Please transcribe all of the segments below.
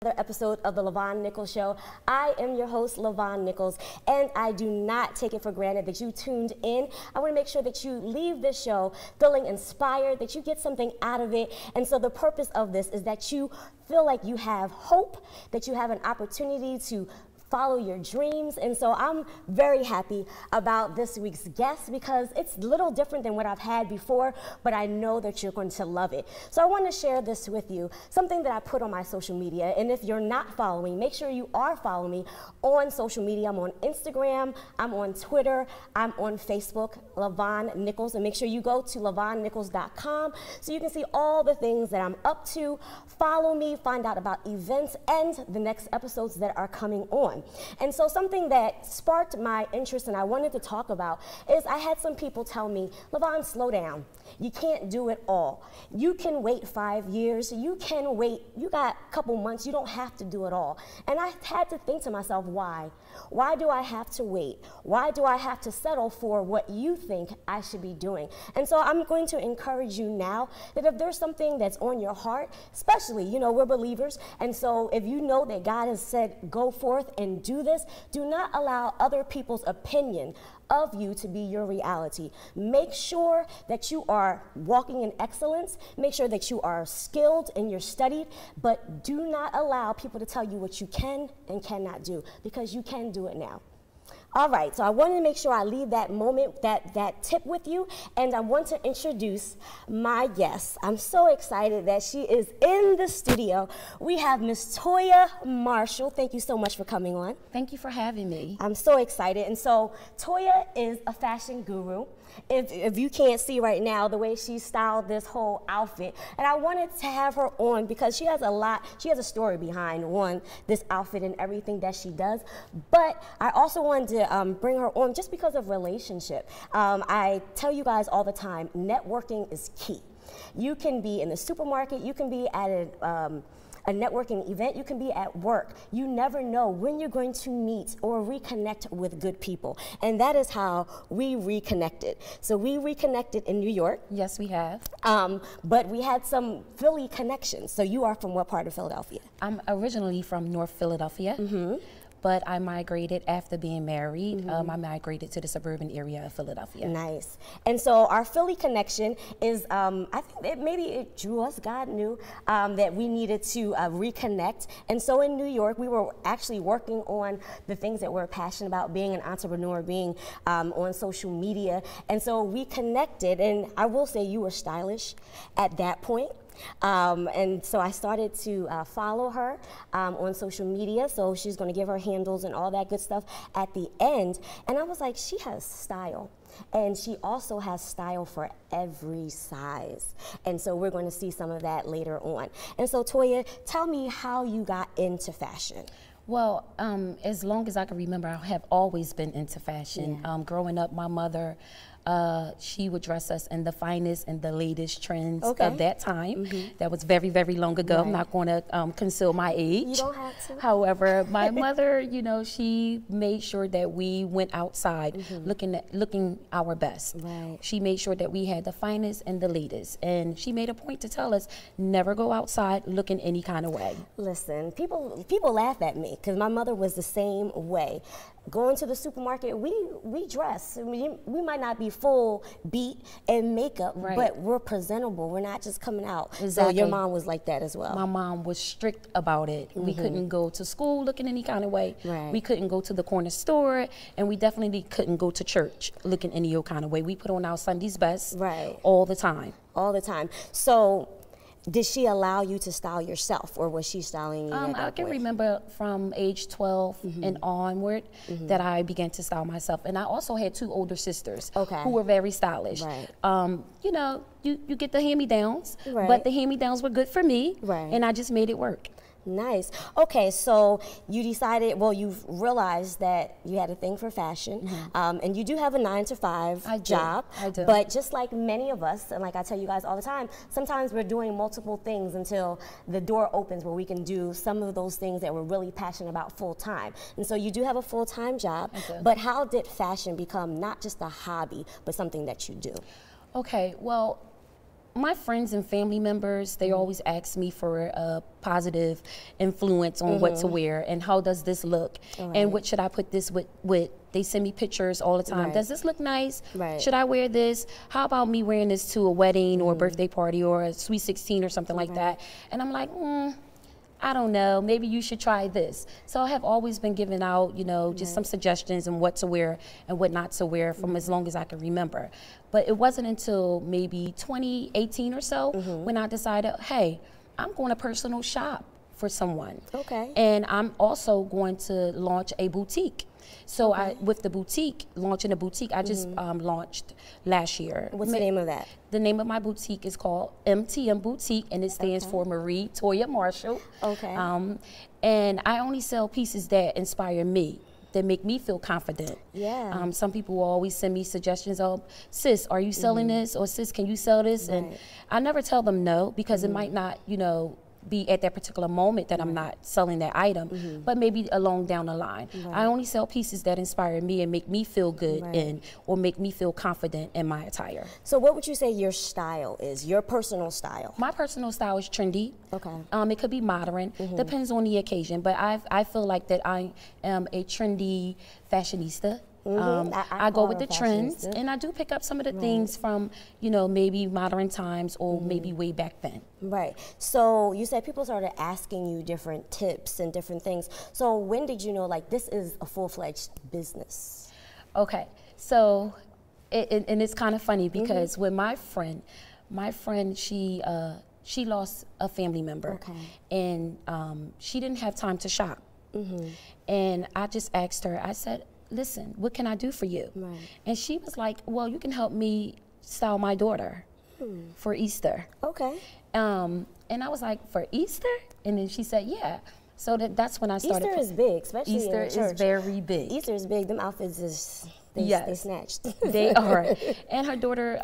Another episode of the Lavonne Nichols Show. I am your host, Lavonne Nichols, and I do not take it for granted that you tuned in. I want to make sure that you leave this show feeling inspired, that you get something out of it. And so the purpose of this is that you feel like you have hope, that you have an opportunity to follow your dreams. And so I'm very happy about this week's guest because it's a little different than what I've had before, but I know that you're going to love it. So I want to share this with you, something that I put on my social media. And if you're not following, make sure you are following me on social media. I'm on Instagram, I'm on Twitter, I'm on Facebook, Lavonne Nichols. And make sure you go to lavonnenichols.com so you can see all the things that I'm up to. Follow me, find out about events and the next episodes that are coming on. And so something that sparked my interest and I wanted to talk about is I had some people tell me, Lavonne, slow down. You can't do it all. You can wait 5 years. You can wait. You got a couple months. You don't have to do it all. And I had to think to myself, why? Why do I have to wait? Why do I have to settle for what you think I should be doing? And so I'm going to encourage you now that if there's something that's on your heart, especially, you know, we're believers. And so if you know that God has said, go forth and do this, do not allow other people's opinion of you to be your reality. Make sure that you are walking in excellence. Make sure that you are skilled and you're studied, but do not allow people to tell you what you can and cannot do, because you can do it now. All right, so I wanted to make sure I leave that moment, that tip with you, and I want to introduce my guest. I'm so excited that she is in the studio. We have Miss Toya Marshall. Thank you so much for coming on. Thank you for having me. I'm so excited. And so Toya is a fashion guru. If you can't see right now the way she styled this whole outfit, and I wanted to have her on because she has a story behind this outfit and everything that she does, but I also wanted to bring her on just because of relationship. I tell you guys all the time, networking is key. You can be in the supermarket, you can be at a networking event, you can be at work. You never know when you're going to meet or reconnect with good people. And that is how we reconnected. So we reconnected in New York. Yes, we have. But we had some Philly connections. So you are from what part of Philadelphia? I'm originally from North Philadelphia. But I migrated after being married. I migrated to the suburban area of Philadelphia. Nice. And so our Philly connection is, I think that maybe it drew us. God knew that we needed to reconnect. And so in New York, we were actually working on the things that we're passionate about, being an entrepreneur, being on social media. And so we connected, and I will say you were stylish at that point. And so I started to follow her on social media. So she's going to give her handles and all that good stuff at the end. And I was like, she has style. And she also has style for every size. And so we're going to see some of that later on. And so Toya, tell me how you got into fashion. Well, as long as I can remember, I have always been into fashion. Yeah. Growing up, my mother, she would dress us in the finest and the latest trends of that time. That was very, very long ago. Right. I'm not going to conceal my age. You don't have to. However, my mother, you know, she made sure that we went outside looking our best. Right. She made sure that we had the finest and the latest. And she made a point to tell us, never go outside looking any kind of way. Listen, people laugh at me because my mother was the same way. Going to the supermarket, we dress. I mean, we might not be full beat and makeup, but we're presentable. We're not just coming out. Exactly. So your mom was like that as well. My mom was strict about it. We couldn't go to school looking any kind of way. Right. We couldn't go to the corner store, and we definitely couldn't go to church looking any kind of way. We put on our Sunday's best all the time. All the time. So did she allow you to style yourself, or was she styling you at that I can remember from age 12 and onward that I began to style myself. And I also had two older sisters who were very stylish. Right. You know, you get the hand-me-downs, but the hand-me-downs were good for me, and I just made it work. Nice. Okay, so you decided, well, you've realized that you had a thing for fashion, and you do have a 9-to-5 job. I do. But just like many of us, and like I tell you guys all the time, sometimes we're doing multiple things until the door opens where we can do some of those things that we're really passionate about full time. And so you do have a full-time job, but how did fashion become not just a hobby, but something that you do? Okay, well, my friends and family members, they always ask me for a positive influence on what to wear and how does this look and what should I put this with. They send me pictures all the time. Does this look nice? Should I wear this? How about me wearing this to a wedding or a birthday party or a sweet 16 or something like that? And I'm like, I don't know, maybe you should try this. So I have always been giving out, you know, just some suggestions on what to wear and what not to wear from as long as I can remember. But it wasn't until maybe 2018 or so when I decided, hey, I'm going to personal shop for someone. And I'm also going to launch a boutique. So with the boutique, launching a boutique, I just launched last year. What's the name of that? The name of my boutique is called MTM Boutique, and it stands for Marie Toya Marshall. And I only sell pieces that inspire me, that make me feel confident. Some people will always send me suggestions of, sis, are you selling this? Or sis, can you sell this? And I never tell them no, because it might not, you know, be at that particular moment that I'm not selling that item, but maybe along down the line. I only sell pieces that inspire me and make me feel good in, or make me feel confident in my attire. So what would you say your style is, your personal style? My personal style is trendy. It could be modern, depends on the occasion, but I feel like that I am a trendy fashionista. I go with the trends, and I do pick up some of the things from, you know, maybe modern times or maybe way back then. So you said people started asking you different tips and different things. So when did you know, like, this is a full-fledged business? Okay, so and it's kind of funny because with my friend, she lost a family member, and she didn't have time to shop, and I just asked her. I said, listen, what can I do for you? And she was like, well, you can help me style my daughter for Easter. And I was like, for Easter? And then she said, yeah. So that's when I started. Easter is big, especially Easter in the church. is very big. Easter is big. Them outfits is, they snatched. They are. And her daughter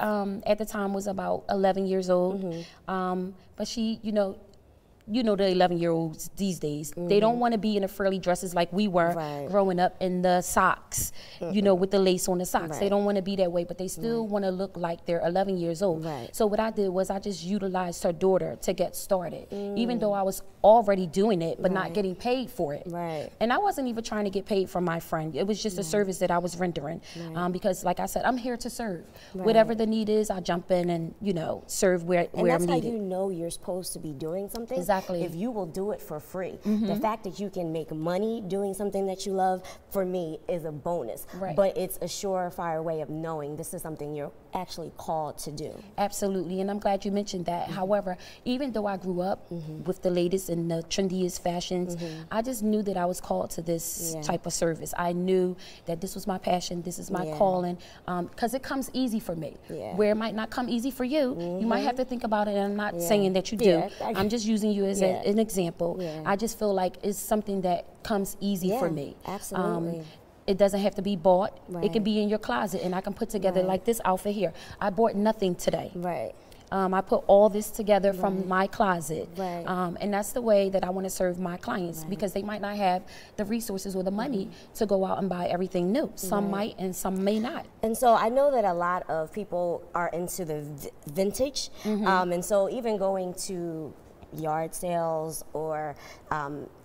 at the time was about 11 years old. But she, you know the 11-year-olds these days, they don't want to be in the frilly dresses like we were growing up, in the socks, you know, with the lace on the socks. They don't want to be that way, but they still want to look like they're 11 years old. So what I did was I just utilized her daughter to get started, even though I was already doing it, but not getting paid for it. And I wasn't even trying to get paid from my friend. It was just a service that I was rendering, because like I said, I'm here to serve. Whatever the need is, I jump in and, you know, serve where I'm needed. And that's how you know you're supposed to be doing something. If you will do it for free. The fact that you can make money doing something that you love, for me, is a bonus. But it's a surefire way of knowing this is something you're actually called to do. Absolutely, and I'm glad you mentioned that. However, even though I grew up with the latest and the trendiest fashions, I just knew that I was called to this type of service. I knew that this was my passion, this is my calling, because it comes easy for me. Where it might not come easy for you, you might have to think about it, and I'm not saying that you do. I'm just using you as an example. I just feel like it's something that comes easy for me. It doesn't have to be bought. It can be in your closet, and I can put together like this outfit here. I bought nothing today. I put all this together from my closet. And that's the way that I want to serve my clients, because they might not have the resources or the money to go out and buy everything new. Some might and some may not. And so I know that a lot of people are into the vintage. And so even going to yard sales or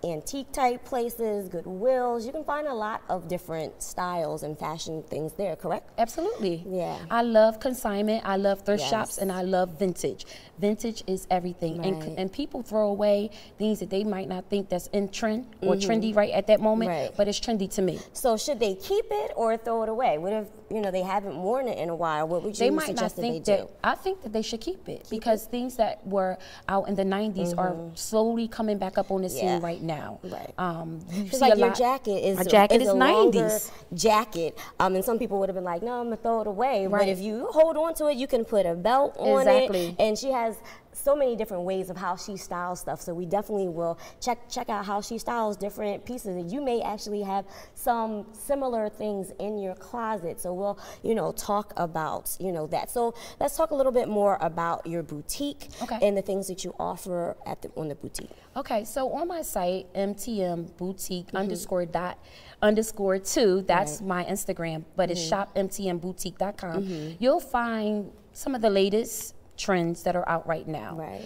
antique type places, Goodwills, you can find a lot of different styles and fashion things there, correct? Absolutely. I love consignment, I love thrift shops, and I love vintage. Vintage is everything. And people throw away things that they might not think that's in trend or trendy right at that moment, but it's trendy to me. So should they keep it or throw it away? What if, you know, they haven't worn it in a while? What would you suggest that they do? I think that they should keep it, because things that were out in the 90s are slowly coming back up on the scene right now. Because like your jacket is, my jacket is a 90s jacket, and some people would have been like, no, I'm gonna throw it away. But if you hold on to it, you can put a belt on it, and she has so many different ways of how she styles stuff. So we definitely will check out how she styles different pieces. And you may actually have some similar things in your closet. So we'll, you know, talk about, you know, that. So let's talk a little bit more about your boutique and the things that you offer at on the boutique. Okay, so on my site, MTM Boutique _2, that's my Instagram, but it's shopmtmboutique.com. You'll find some of the latest trends that are out right now. Right.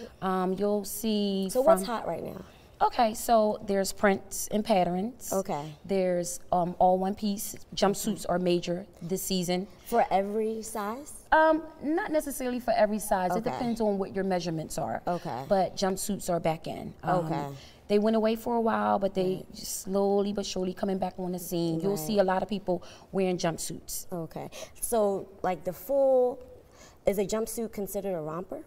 You'll see. So what's hot right now? Okay, so there's prints and patterns. Okay. There's all one piece. Jumpsuits are major this season. For every size? Not necessarily for every size. Okay. It depends on what your measurements are. Okay. But jumpsuits are back in. Okay. They went away for a while, but they just slowly but surely coming back on the scene. Right. You'll see a lot of people wearing jumpsuits. Okay. So like is a jumpsuit considered a romper?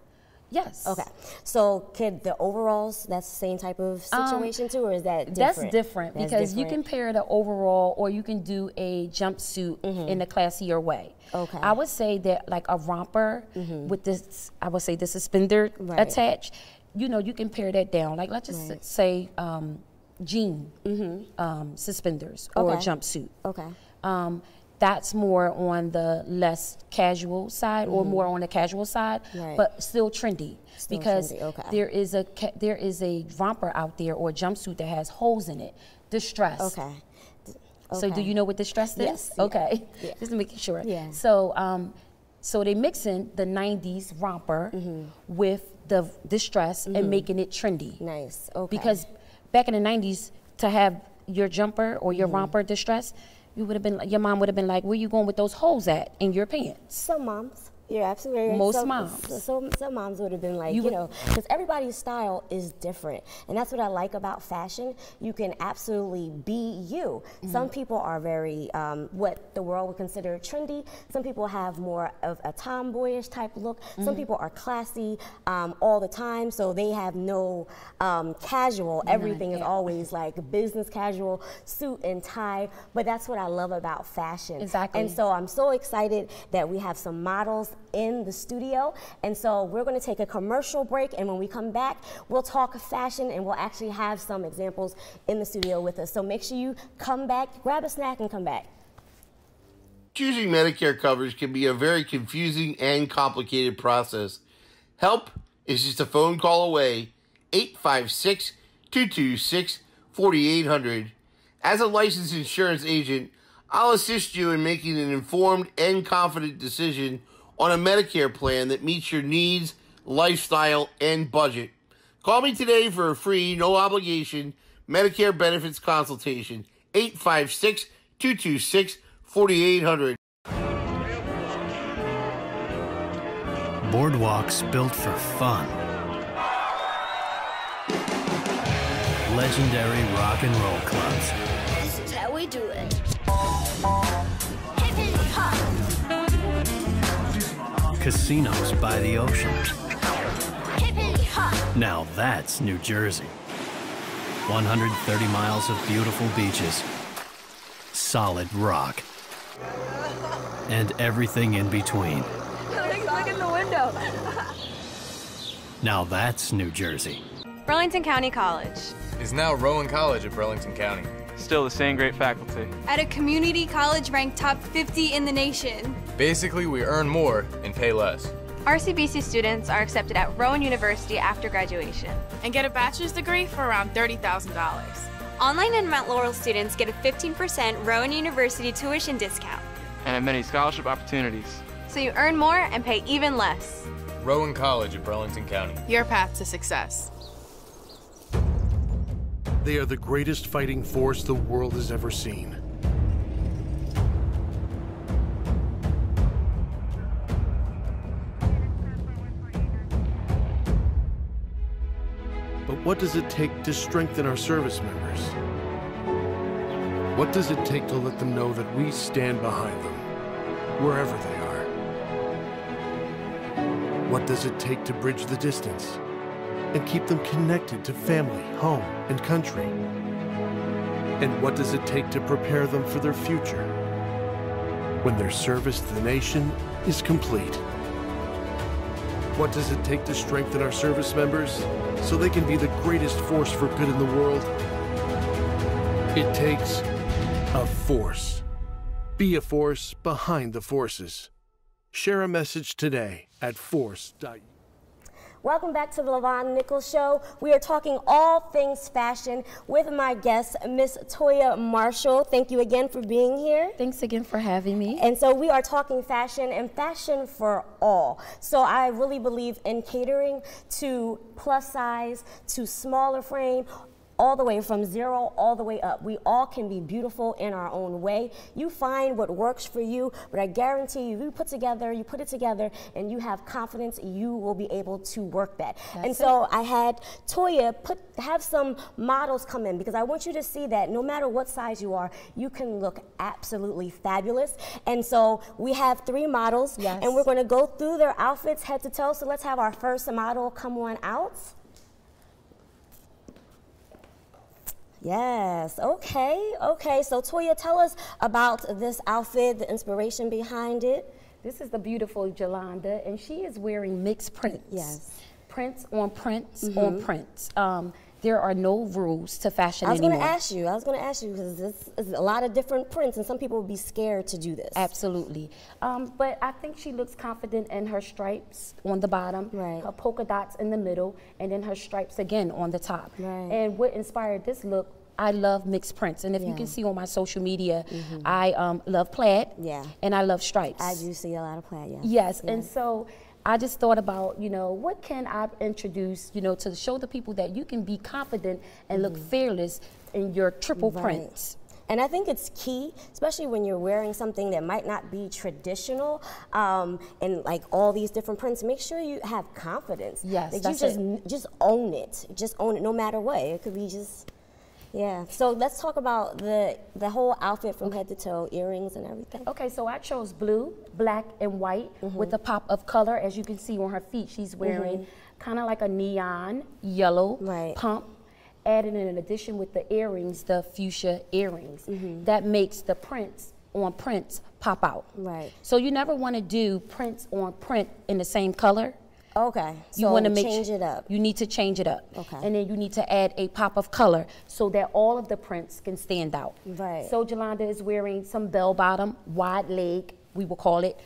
Yes. Okay. So could the overalls, that's the same type of situation too, or is that different? That's different because you can pair the overall or you can do a jumpsuit in a classier way. Okay. I would say that like a romper with this, I would say the suspender attached, you know, you can pare that down. Like let's just say jean suspenders or a jumpsuit. Okay. That's more on the less casual side or more on the casual side, but still trendy because there is a romper out there or a jumpsuit that has holes in it, distressed. Okay. So do you know what distressed is? Yes. Okay. Yeah. Just making sure. Yeah. So so they mix in the 90s romper with the distress and making it trendy. Nice. Okay. Because back in the 90s, to have your jumper or your romper distressed, you would have been, your mom would have been like, where you going with those holes at in your pants? Some moms. You're absolutely right. Most moms. Some moms would have been like, you know, because everybody's style is different. And that's what I like about fashion. You can absolutely be you. Some people are very, what the world would consider trendy. Some people have more of a tomboyish type look. Some people are classy all the time, so they have no casual. Everything is always like business casual, suit and tie. But that's what I love about fashion. Exactly. And so I'm so excited that we have some models in the studio, and so we're going to take a commercial break, and when we come back we'll talk fashion and we'll actually have some examples in the studio with us. So make sure you come back, grab a snack and come back. Choosing Medicare coverage can be a very confusing and complicated process. Help is just a phone call away. 856-226-4800. As a licensed insurance agent, I'll assist you in making an informed and confident decision on a Medicare plan that meets your needs, lifestyle, and budget. Call me today for a free, no-obligation Medicare benefits consultation. 856-226-4800. Boardwalks built for fun. Legendary rock and roll clubs. This is how we do it. Casinos by the ocean. Hippity hop. Now that's New Jersey. 130 miles of beautiful beaches, solid rock, and everything in between. Look in the window. Now that's New Jersey. Burlington County College. Is now Rowan College of Burlington County. Still the same great faculty. At a community college ranked top 50 in the nation. Basically, we earn more and pay less. RCBC students are accepted at Rowan University after graduation. And get a bachelor's degree for around $30,000. Online and Mount Laurel students get a 15% Rowan University tuition discount. And have many scholarship opportunities. So you earn more and pay even less. Rowan College of Burlington County. Your path to success. They are the greatest fighting force the world has ever seen. But what does it take to strengthen our service members? What does it take to let them know that we stand behind them, wherever they are? What does it take to bridge the distance and keep them connected to family, home, and country? And what does it take to prepare them for their future when their service to the nation is complete? What does it take to strengthen our service members so they can be the greatest force for good in the world? It takes a force. Be a force behind the forces. Share a message today at force. Welcome back to the Lavonne Nichols Show. We are talking all things fashion with my guest, Miss Toya Marshall. Thank you again for being here. Thanks again for having me. And so we are talking fashion and fashion for all. So I really believe in catering to plus size, to smaller frame, all the way from 0 all the way up. We all can be beautiful in our own way. You find what works for you, but I guarantee you, if you put it together, and you have confidence, you will be able to work that. And so I had Toya have some models come in, because I want you to see that no matter what size you are, you can look absolutely fabulous. And so we have 3 models, and we're gonna go through their outfits head to toe. So let's have our first model come on out. Yes, okay. So Toya, tell us about this outfit, the inspiration behind it. This is the beautiful Yolanda, and she is wearing mixed prints. Yes. Prints on prints on prints. There are no rules to fashion anymore. I was gonna ask you, because this is a lot of different prints, and some people would be scared to do this. Absolutely. But I think she looks confident in her stripes on the bottom, her polka dots in the middle, and then her stripes again on the top. And what inspired this look, I love mixed prints, and if you can see on my social media, I love plaid, and I love stripes. I do see a lot of plaid, Yes, and so I just thought about, what can I introduce, to show the people that you can be confident and look fearless in your triple prints. And I think it's key, especially when you're wearing something that might not be traditional, and like all these different prints. Make sure you have confidence. Yes, that you just own it. Just own it, no matter what. It could be just. Yeah, so let's talk about the whole outfit from head to toe, earrings and everything. Okay, so I chose blue, black, and white with a pop of color. As you can see on her feet, she's wearing kind of like a neon yellow pump. Added in addition with the earrings, the fuchsia earrings. That makes the prints on prints pop out. So you never want to do prints on print in the same color. Okay, so you want to change it up. You need to change it up. Okay. And then you need to add a pop of color so that all of the prints can stand out. So Yolanda is wearing some bell bottom, wide leg, we will call it,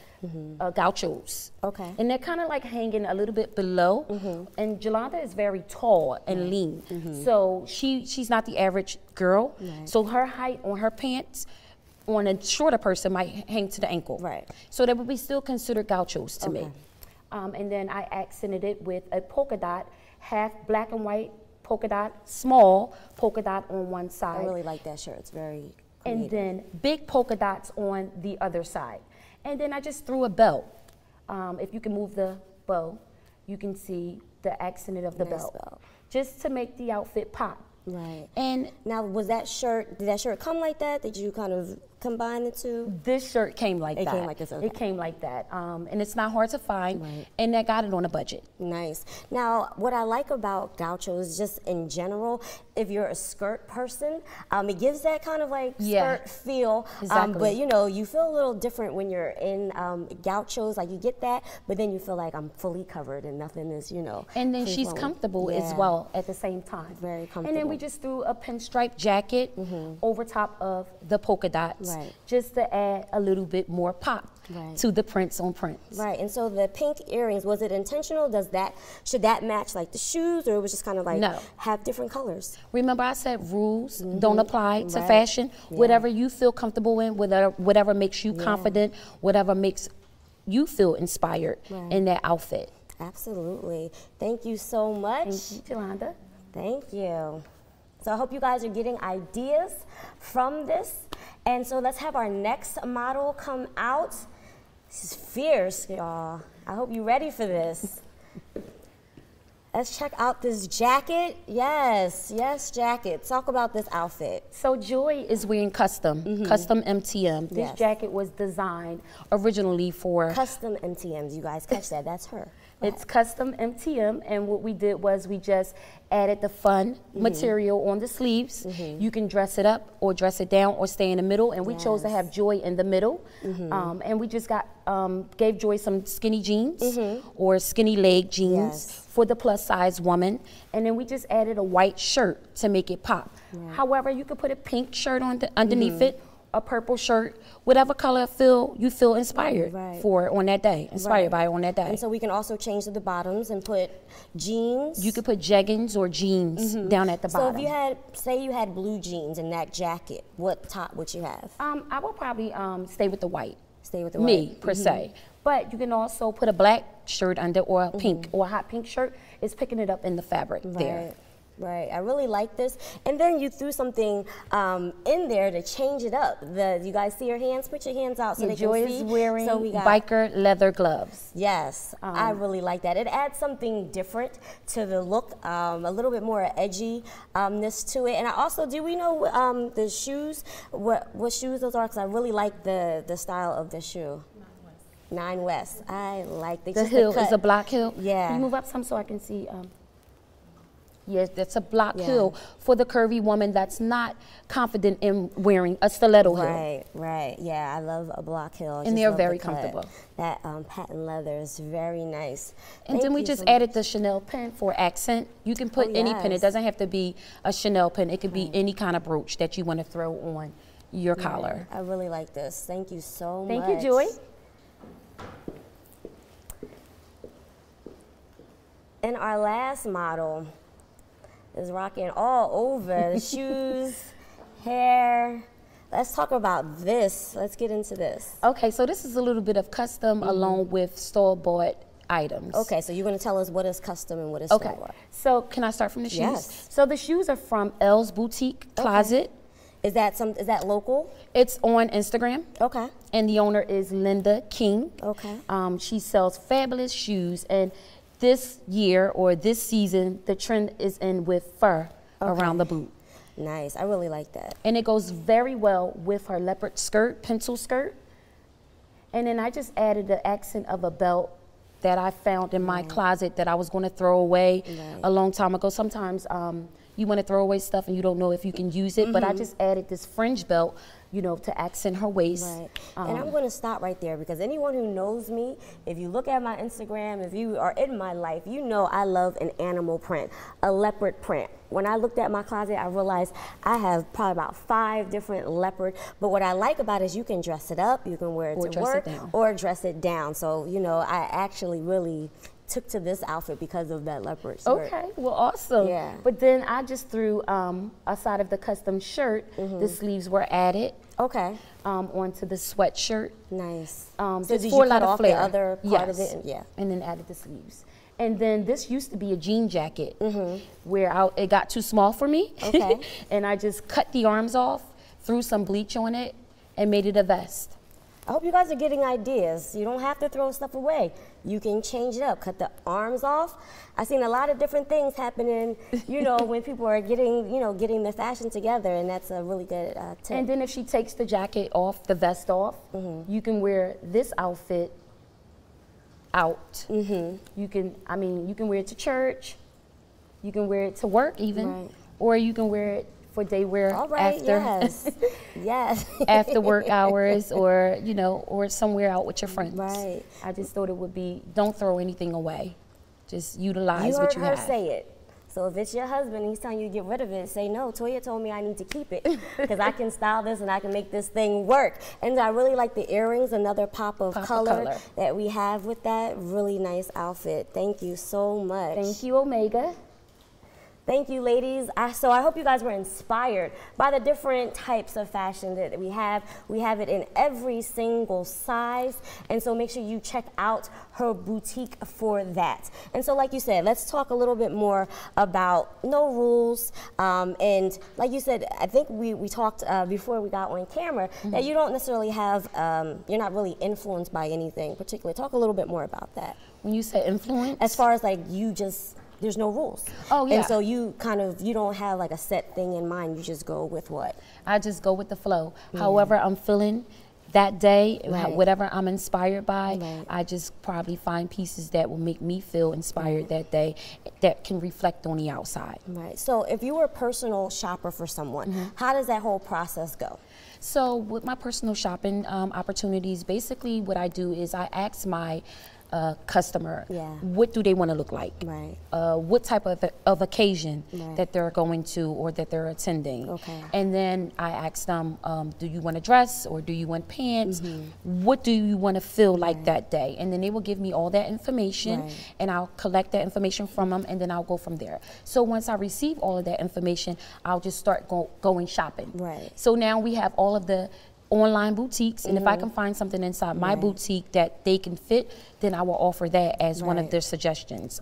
gauchos. And they're kind of like hanging a little bit below. And Yolanda is very tall and lean. So she's not the average girl. So her height on her pants on a shorter person might hang to the ankle. So that would be still considered gauchos to me. And then I accented it with a polka dot, half black and white polka dot, small polka dot on one side. I really like that shirt, it's very creative. And then big polka dots on the other side. And then I just threw a belt. If you can move the bow, you can see the accented of the belt. Just to make the outfit pop. And now, did that shirt come like that? Did you kind of combine the two? This shirt came like that. It came like this, okay. It came like that. And it's not hard to find, and I got it on a budget. Nice. Now, what I like about gauchos, just in general, if you're a skirt person, it gives that kind of like skirt feel. But you feel a little different when you're in gauchos, like you get that, but then you feel like I'm fully covered and nothing is, And then she's comfortable as well at the same time. Very comfortable. And then we just threw a pinstripe jacket over top of the polka dots, just to add a little bit more pop to the prints on prints. And so the pink earrings, was it intentional? Should that match like the shoes, or it was just kind of like have different colors? Remember I said rules don't apply to fashion. Whatever you feel comfortable in, whatever makes you confident, whatever makes you feel inspired in that outfit. Absolutely. Thank you so much. Thank you, Yolanda. Thank you. So I hope you guys are getting ideas from this. And so let's have our next model come out. She's fierce, y'all. I hope you're ready for this. Let's check out this jacket. Yes, jacket. Talk about this outfit. So Joy is wearing custom MTM. This jacket was designed originally for custom MTMs. You guys catch that? That's her. It's custom MTM, and what we did was we just added the fun material on the sleeves. You can dress it up or dress it down or stay in the middle, and we chose to have Joy in the middle. And we just gave Joy some skinny jeans or skinny leg jeans for the plus size woman, and then we just added a white shirt to make it pop. However, you could put a pink shirt on underneath it, a purple shirt, whatever color you feel inspired for on that day, inspired by on that day. And so we can also change to the bottoms and put jeans. You could put jeggings or jeans down at the bottom. So if you had, say you had blue jeans and that jacket, what top would you have? I would probably stay with the white. Stay with the white. Me, per se. But you can also put a black shirt under or a pink or a hot pink shirt. It's picking it up in the fabric there. Right, I really like this. And then you threw something in there to change it up. You guys see your hands? Put your hands out so they can see. Joy is wearing so we got biker leather gloves. Yes, I really like that. It adds something different to the look, a little bit more edgy-ness to it. And I also, do we know the shoes, what shoes those are? Because I really like the style of the shoe. 9 West. I like the heel is a block heel. Yeah. Can you move up some so I can see? Yes, that's a block heel for the curvy woman that's not confident in wearing a stiletto heel. Right. Yeah, I love a block heel. And they're very comfortable. That patent leather is very nice. And then we just added the Chanel pin for accent. You can put any pin. It doesn't have to be a Chanel pin. It could be any kind of brooch that you want to throw on your collar. I really like this. Thank you so much. Thank you, Joy. And our last model is rocking all over the shoes, hair. Let's talk about this. Let's get into this. Okay, so this is a little bit of custom along with store-bought items. Okay, so you're going to tell us what is custom and what is store-bought. So can I start from the shoes? Yes. So the shoes are from Elle's Boutique Closet. Is that local? It's on Instagram. Okay. And the owner is Linda King. Okay. She sells fabulous shoes, and this year or this season, the trend is in with fur around the boot. Nice, I really like that. And it goes very well with her leopard skirt, pencil skirt. And then I just added the accent of a belt that I found in my closet that I was going to throw away a long time ago. Sometimes you want to throw away stuff and you don't know if you can use it, but I just added this fringe belt, you know, to accent her waist. And I'm going to stop right there because anyone who knows me, if you look at my Instagram, if you are in my life, you know I love an animal print, a leopard print. When I looked at my closet, I realized I have probably about 5 different leopard, but what I like about it is you can dress it up, you can wear it to work, or dress it down. So, you know, I actually really took to this outfit because of that leopard shirt. Okay, well, awesome. Yeah. But then I just threw aside of the custom shirt, the sleeves were added. Okay. Onto the sweatshirt. Nice. So did you cut off the other part of it? Yeah. And then added the sleeves. And then this used to be a jean jacket where it got too small for me. Okay. And I just cut the arms off, threw some bleach on it, and made it a vest. I hope you guys are getting ideas. You don't have to throw stuff away. You can change it up, cut the arms off. I've seen a lot of different things happening, you know, when people are getting their fashion together, and that's a really good tip. And then if she takes the jacket off, the vest off, you can wear this outfit out. You can, you can wear it to church, you can wear it to work even, or you can wear it for day wear after after work hours, or or somewhere out with your friends. I just thought it would be, don't throw anything away, just utilize what you have. You heard her say it. So if it's your husband and he's telling you to get rid of it, say no. Toya told me I need to keep it because I can style this and I can make this thing work. And I really like the earrings, another pop of color that we have with that. Really nice outfit. Thank you so much. Thank you, Omega. Thank you, ladies. So I hope you guys were inspired by the different types of fashion that we have. We have it in every single size. And so make sure you check out her boutique for that. And so like you said, let's talk a little bit more about no rules. And like you said, I think we talked before we got on camera that you don't necessarily have, you're not really influenced by anything particularly. Talk a little bit more about that. When you say influence? As far as like there's no rules. Oh, yeah. And so you don't have like a set thing in mind. You just go with what? I just go with the flow. However I'm feeling that day, whatever I'm inspired by, I just probably find pieces that will make me feel inspired that day that can reflect on the outside. Right. So if you were a personal shopper for someone, how does that whole process go? So with my personal shopping opportunities, basically what I do is I ask my customer. Yeah. What do they want to look like? Right. What type of occasion that they're going to or that they're attending. Okay. And then I ask them, do you want a dress or do you want pants? What do you want to feel like that day? And then they will give me all that information, and I'll collect that information from them, and then I'll go from there. So once I receive all of that information, I'll just start going shopping. Right. So now we have all of the online boutiques, and if I can find something inside my boutique that they can fit, then I will offer that as one of their suggestions.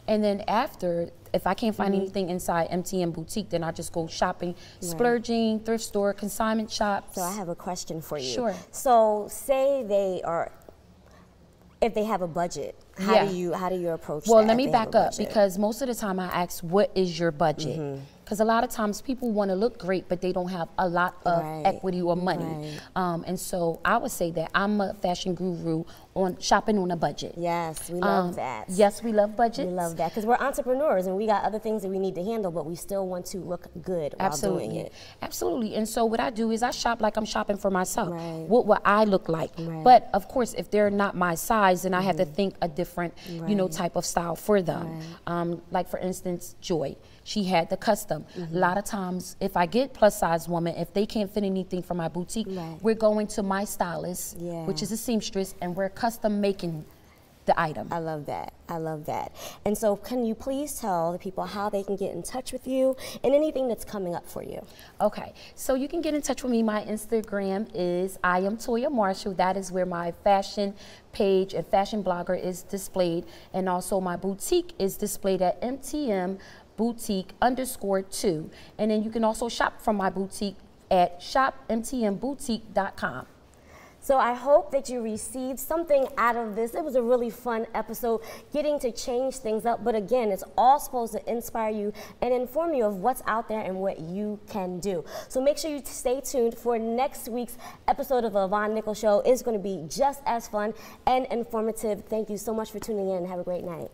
And then after, if I can't find anything inside MTM Boutique, then I just go shopping, splurging, thrift store, consignment shops. So I have a question for you. Sure. So say if they have a budget, how do you approach that? Well, let me back up, because most of the time I ask, what is your budget? Because a lot of times people want to look great, but they don't have a lot of equity or money. And so I would say that I'm a fashion guru on shopping on a budget. Yes, we love that. Yes, we love budgets. We love that because we're entrepreneurs and we got other things that we need to handle, but we still want to look good while doing it. Absolutely. And so what I do is I shop like I'm shopping for myself. What will I look like? But of course, if they're not my size, then I have to think a different, you know, type of style for them. Like for instance, Joy. She had the custom. A lot of times, if I get plus size woman, if they can't fit anything from my boutique, we're going to my stylist, which is a seamstress, and we're custom making the item. I love that. I love that. And so can you please tell the people how they can get in touch with you and anything that's coming up for you? Okay, so you can get in touch with me. My Instagram is I am Toya Marshall. That is where my fashion page and fashion blogger is displayed. And also my boutique is displayed at MTM Boutique_2. And then you can also shop from my boutique at shopmtmboutique.com. So I hope that you received something out of this. It was a really fun episode, getting to change things up. But again, it's all supposed to inspire you and inform you of what's out there and what you can do. So make sure you stay tuned for next week's episode of the Lavonne Nichols Show. It's going to be just as fun and informative. Thank you so much for tuning in. Have a great night.